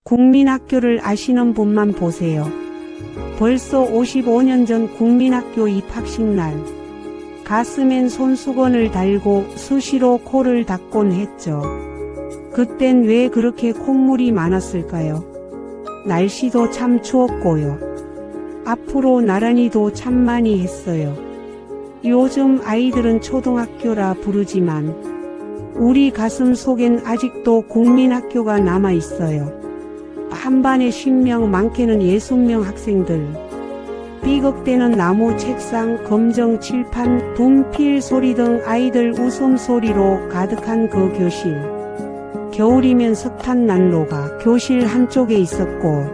국민학교를 아시는 분만 보세요. 벌써 55년 전 국민학교 입학식 날 가슴엔 손수건을 달고 수시로 코를 닦곤 했죠. 그땐 왜 그렇게 콧물이 많았을까요? 날씨도 참 추웠고요. 앞으로 나란히도 참 많이 했어요. 요즘 아이들은 초등학교라 부르지만 우리 가슴 속엔 아직도 국민학교가 남아있어요. 한 반에 10명, 많게는 60명 학생들. 삐걱대는 나무 책상, 검정 칠판, 분필 소리 등 아이들 웃음소리로 가득한 그 교실. 겨울이면 석탄 난로가 교실 한쪽에 있었고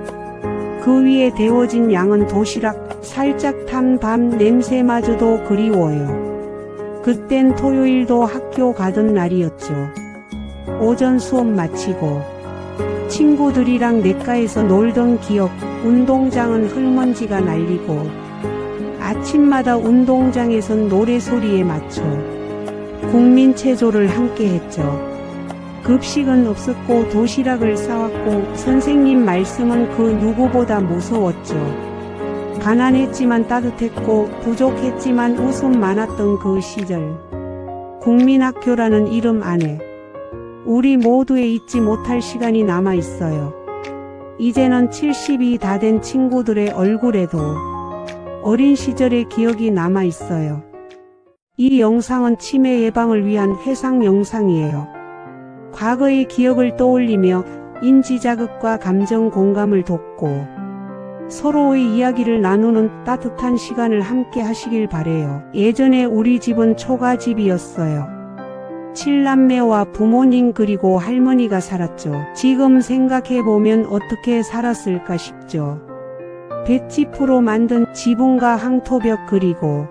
그 위에 데워진 양은 도시락, 살짝 탄 밤 냄새마저도 그리워요. 그땐 토요일도 학교 가던 날이었죠. 오전 수업 마치고 친구들이랑 냇가에서 놀던 기억, 운동장은 흙먼지가 날리고 아침마다 운동장에선 노래소리에 맞춰 국민체조를 함께 했죠. 급식은 없었고 도시락을 싸왔고 선생님 말씀은 그 누구보다 무서웠죠. 가난했지만 따뜻했고 부족했지만 웃음 많았던 그 시절. 국민학교라는 이름 안에 우리 모두의 잊지 못할 시간이 남아있어요. 이제는 70이 다 된 친구들의 얼굴에도 어린 시절의 기억이 남아있어요. 이 영상은 치매 예방을 위한 회상 영상이에요. 과거의 기억을 떠올리며 인지자극과 감정 공감을 돕고 서로의 이야기를 나누는 따뜻한 시간을 함께 하시길 바래요. 예전에 우리 집은 초가집이었어요. 7남매와 부모님 그리고 할머니가 살았죠. 지금 생각해보면 어떻게 살았을까 싶죠. 볏짚으로 만든 지붕과 항토벽 그리고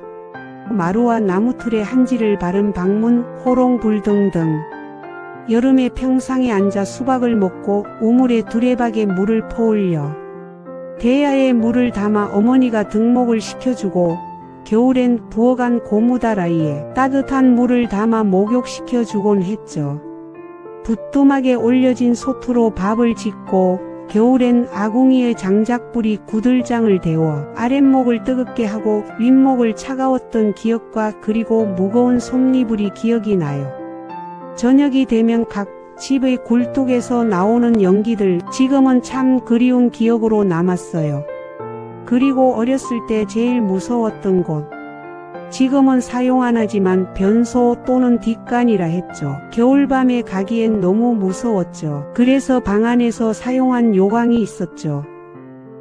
마루와 나무틀에 한지를 바른 방문, 호롱불 등등. 여름에 평상에 앉아 수박을 먹고 우물에 두레박에 물을 퍼올려 대야에 물을 담아 어머니가 등목을 시켜주고 겨울엔 부어간 고무다라이에 따뜻한 물을 담아 목욕시켜주곤 했죠. 부뚜막에 올려진 솥으로 밥을 짓고 겨울엔 아궁이에 장작불이 구들장을 데워 아랫목을 뜨겁게 하고 윗목을 차가웠던 기억과 그리고 무거운 솜니불이 기억이 나요. 저녁이 되면 각 집의 굴뚝에서 나오는 연기들 지금은 참 그리운 기억으로 남았어요. 그리고 어렸을 때 제일 무서웠던 곳. 지금은 사용 안 하지만 변소 또는 뒷간이라 했죠. 겨울밤에 가기엔 너무 무서웠죠. 그래서 방 안에서 사용한 요강이 있었죠.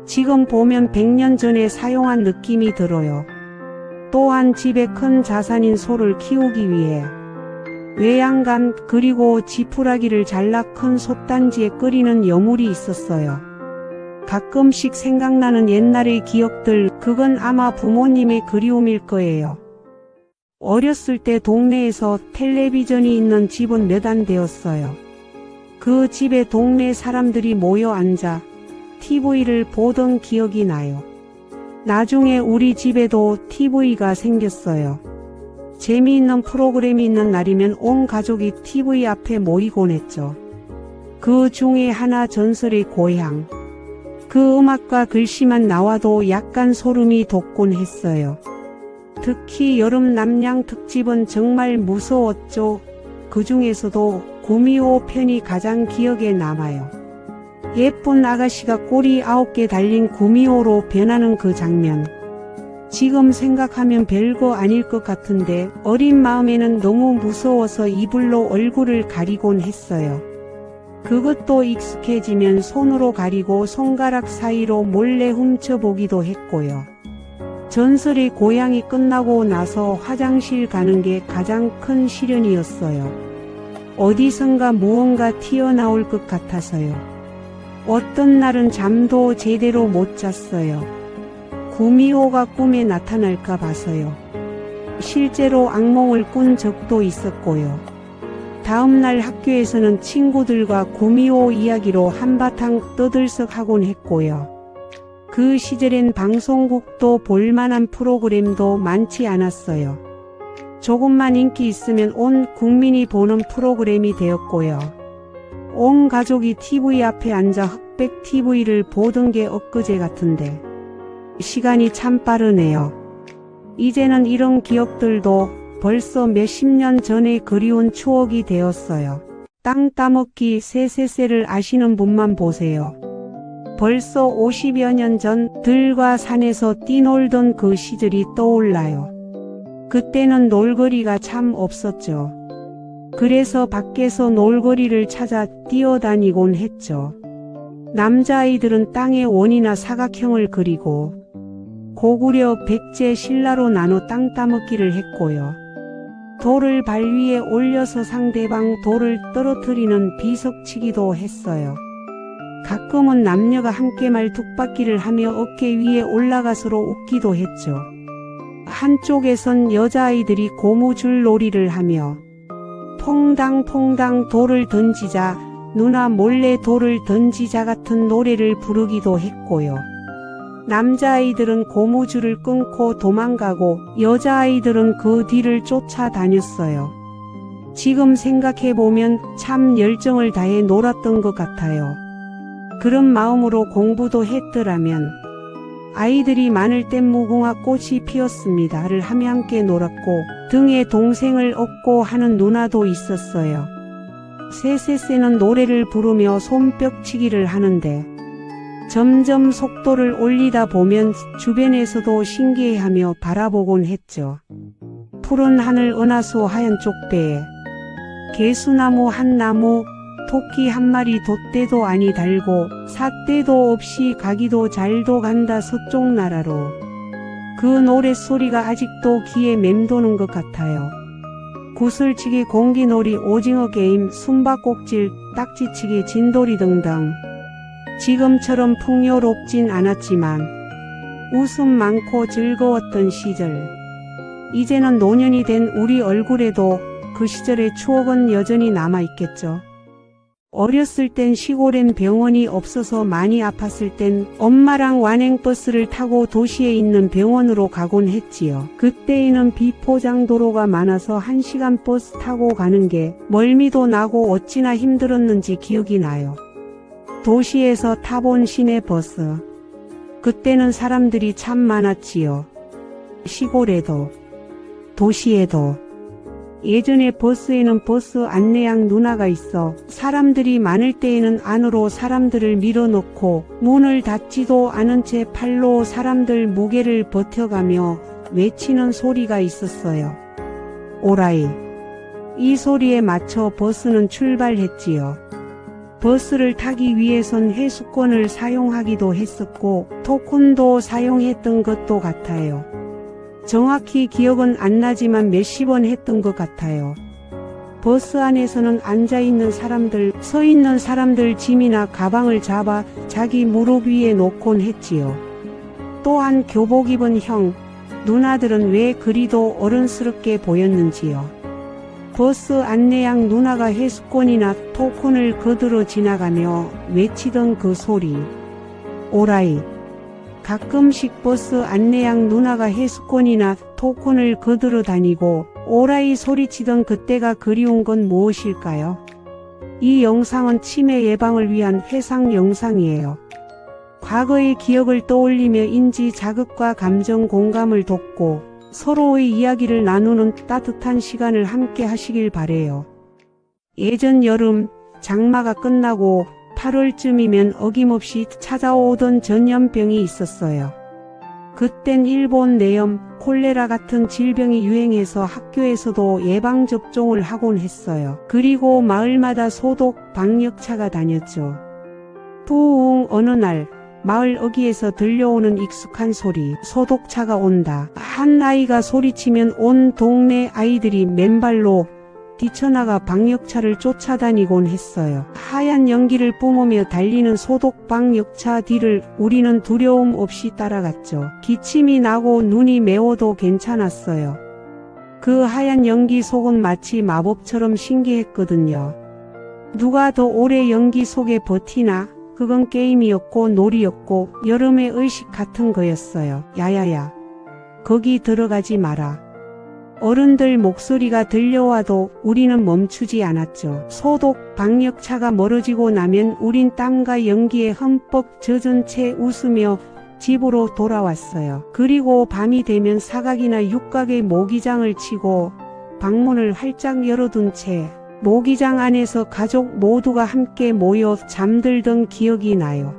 지금 보면 100년 전에 사용한 느낌이 들어요. 또한 집에 큰 자산인 소를 키우기 위해 외양간 그리고 지푸라기를 잘라 큰 솥단지에 끓이는 여물이 있었어요. 가끔씩 생각나는 옛날의 기억들, 그건 아마 부모님의 그리움일 거예요. 어렸을 때 동네에서 텔레비전이 있는 집은 몇 안 되었어요. 그 집에 동네 사람들이 모여 앉아 TV를 보던 기억이 나요. 나중에 우리 집에도 TV가 생겼어요. 재미있는 프로그램이 있는 날이면 온 가족이 TV 앞에 모이곤 했죠. 그 중에 하나 전설의 고향. 그 음악과 글씨만 나와도 약간 소름이 돋곤 했어요. 특히 여름 남양 특집은 정말 무서웠죠. 그 중에서도 구미호 편이 가장 기억에 남아요. 예쁜 아가씨가 꼬리 9개 달린 구미호로 변하는 그 장면. 지금 생각하면 별거 아닐 것 같은데 어린 마음에는 너무 무서워서 이불로 얼굴을 가리곤 했어요. 그것도 익숙해지면 손으로 가리고 손가락 사이로 몰래 훔쳐보기도 했고요. 전설의 고향이 끝나고 나서 화장실 가는 게 가장 큰 시련이었어요. 어디선가 무언가 튀어나올 것 같아서요. 어떤 날은 잠도 제대로 못 잤어요. 구미호가 꿈에 나타날까 봐서요. 실제로 악몽을 꾼 적도 있었고요. 다음날 학교에서는 친구들과 구미호 이야기로 한바탕 떠들썩하곤 했고요. 그 시절엔 방송국도 볼만한 프로그램도 많지 않았어요. 조금만 인기 있으면 온 국민이 보는 프로그램이 되었고요. 온 가족이 TV 앞에 앉아 흑백 TV를 보던 게 엊그제 같은데 시간이 참 빠르네요. 이제는 이런 기억들도 벌써 몇십 년 전의 그리운 추억이 되었어요. 땅 따먹기 세세세를 아시는 분만 보세요. 벌써 50여 년 전 들과 산에서 뛰놀던 그 시절이 떠올라요. 그때는 놀거리가 참 없었죠. 그래서 밖에서 놀거리를 찾아 뛰어다니곤 했죠. 남자아이들은 땅에 원이나 사각형을 그리고 고구려 백제 신라로 나눠 땅 따먹기를 했고요. 돌을 발 위에 올려서 상대방 돌을 떨어뜨리는 비석치기도 했어요. 가끔은 남녀가 함께 말뚝박기를 하며 어깨 위에 올라가서로 웃기도 했죠. 한쪽에선 여자아이들이 고무줄 놀이를 하며 퐁당퐁당 돌을 던지자, 누나 몰래 돌을 던지자 같은 노래를 부르기도 했고요. 남자아이들은 고무줄을 끊고 도망가고 여자아이들은 그 뒤를 쫓아다녔어요. 지금 생각해보면 참 열정을 다해 놀았던 것 같아요. 그런 마음으로 공부도 했더라면 아이들이 많을 땐 무궁화 꽃이 피었습니다를 하며 함께 놀았고 등에 동생을 업고 하는 누나도 있었어요. 세세세는 노래를 부르며 손뼉치기를 하는데 점점 속도를 올리다 보면 주변에서도 신기해하며 바라보곤 했죠. 푸른 하늘 은하수 하얀 쪽배에 개수나무 한 나무 토끼 한 마리 돛대도 아니 달고 삿대도 없이 가기도 잘도 간다 서쪽 나라로. 그 노랫소리가 아직도 귀에 맴도는 것 같아요. 구슬치기 공기놀이 오징어 게임 숨바꼭질 딱지치기 진돌이 등등. 지금처럼 풍요롭진 않았지만 웃음 많고 즐거웠던 시절. 이제는 노년이 된 우리 얼굴에도 그 시절의 추억은 여전히 남아있겠죠. 어렸을 땐 시골엔 병원이 없어서 많이 아팠을 땐 엄마랑 완행버스를 타고 도시에 있는 병원으로 가곤 했지요. 그때에는 비포장 도로가 많아서 1시간 버스 타고 가는 게 멀미도 나고 어찌나 힘들었는지 기억이 나요. 도시에서 타본 시내버스. 그때는 사람들이 참 많았지요. 시골에도 도시에도. 예전에 버스에는 버스 안내양 누나가 있어 사람들이 많을 때에는 안으로 사람들을 밀어넣고 문을 닫지도 않은 채 팔로 사람들 무게를 버텨가며 외치는 소리가 있었어요. 오라이. 이 소리에 맞춰 버스는 출발했지요. 버스를 타기 위해선 회수권을 사용하기도 했었고 토큰도 사용했던 것도 같아요. 정확히 기억은 안 나지만 몇십 원 했던 것 같아요. 버스 안에서는 앉아있는 사람들, 서있는 사람들 짐이나 가방을 잡아 자기 무릎 위에 놓곤 했지요. 또한 교복 입은 형, 누나들은 왜 그리도 어른스럽게 보였는지요. 버스 안내양 누나가 회수권이나 토큰을 거들어 지나가며 외치던 그 소리. 오라이. 가끔씩 버스 안내양 누나가 회수권이나 토큰을 거들어 다니고 오라이 소리치던 그때가 그리운 건 무엇일까요? 이 영상은 치매 예방을 위한 회상 영상이에요. 과거의 기억을 떠올리며 인지 자극과 감정 공감을 돕고 서로의 이야기를 나누는 따뜻한 시간을 함께 하시길 바래요. 예전 여름 장마가 끝나고 8월쯤이면 어김없이 찾아오던 전염병이 있었어요. 그땐 일본 내염, 콜레라 같은 질병이 유행해서 학교에서도 예방접종을 하곤 했어요. 그리고 마을마다 소독, 방역차가 다녔죠. 부웅 어느 날 마을 어귀에서 들려오는 익숙한 소리, 소독차가 온다. 한 아이가 소리치면 온 동네 아이들이 맨발로 뛰쳐나가 방역차를 쫓아다니곤 했어요. 하얀 연기를 뿜으며 달리는 소독 방역차 뒤를 우리는 두려움 없이 따라갔죠. 기침이 나고 눈이 매워도 괜찮았어요. 그 하얀 연기 속은 마치 마법처럼 신기했거든요. 누가 더 오래 연기 속에 버티나? 그건 게임이었고 놀이였고 여름의 의식 같은 거였어요. 야야야. 거기 들어가지 마라. 어른들 목소리가 들려와도 우리는 멈추지 않았죠. 소독 방역차가 멀어지고 나면 우린 땀과 연기에 흠뻑 젖은 채 웃으며 집으로 돌아왔어요. 그리고 밤이 되면 사각이나 육각의 모기장을 치고 방문을 활짝 열어둔 채 모기장 안에서 가족 모두가 함께 모여 잠들던 기억이 나요.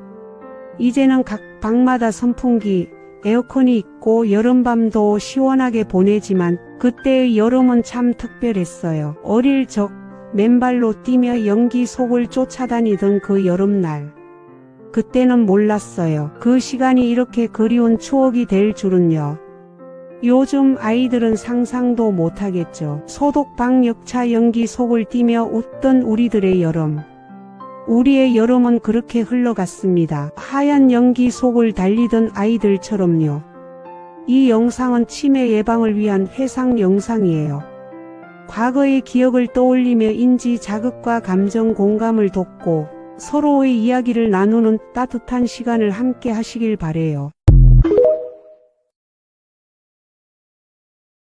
이제는 각 방마다 선풍기, 에어컨이 있고 여름밤도 시원하게 보내지만 그때의 여름은 참 특별했어요. 어릴 적 맨발로 뛰며 연기 속을 쫓아다니던 그 여름날. 그때는 몰랐어요. 그 시간이 이렇게 그리운 추억이 될 줄은요. 요즘 아이들은 상상도 못하겠죠. 소독방 역차 연기 속을 뛰며 웃던 우리들의 여름. 우리의 여름은 그렇게 흘러갔습니다. 하얀 연기 속을 달리던 아이들처럼요. 이 영상은 치매 예방을 위한 회상 영상이에요. 과거의 기억을 떠올리며 인지 자극과 감정 공감을 돕고 서로의 이야기를 나누는 따뜻한 시간을 함께 하시길 바래요.